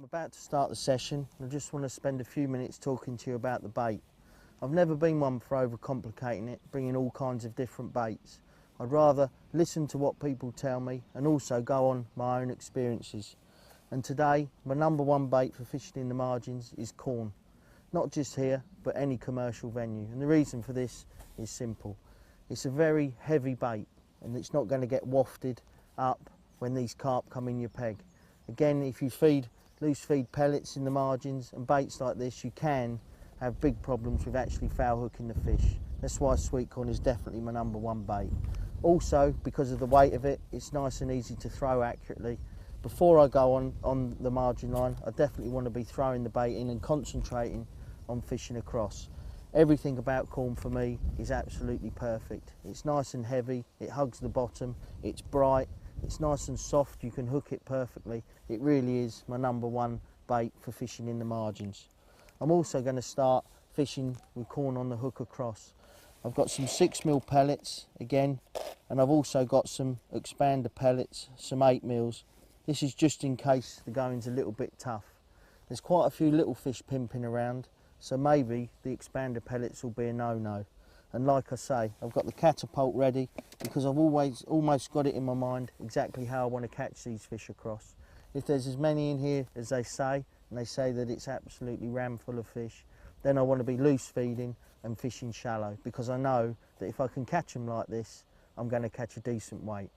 about to start the session. I just want to spend a few minutes talking to you about the bait. I've never been one for overcomplicating it, bringing all kinds of different baits. I'd rather listen to what people tell me and also go on my own experiences. And today, my number one bait for fishing in the margins is corn. Not just here, but any commercial venue. And the reason for this is simple. It's a very heavy bait and it's not going to get wafted up when these carp come in your peg. Again, if you feed loose feed pellets in the margins and baits like this, you can have big problems with actually foul hooking the fish. That's why sweet corn is definitely my number one bait. Also, because of the weight of it, it's nice and easy to throw accurately. Before I go on the margin line, I definitely want to be throwing the bait in and concentrating on fishing across. Everything about corn for me is absolutely perfect. It's nice and heavy, it hugs the bottom, it's bright, it's nice and soft, you can hook it perfectly. It really is my number one bait for fishing in the margins. I'm also going to start fishing with corn on the hook across. I've got some 6mm pellets again, and I've also got some expander pellets, some 8mm. This is just in case the going's a little bit tough. There's quite a few little fish pimping around, so maybe the expander pellets will be a no-no. And like I say, I've got the catapult ready because I've almost got it in my mind exactly how I want to catch these fish across. If there's as many in here as they say, and they say that it's absolutely ram full of fish, then I want to be loose feeding and fishing shallow because I know that if I can catch them like this, I'm going to catch a decent weight.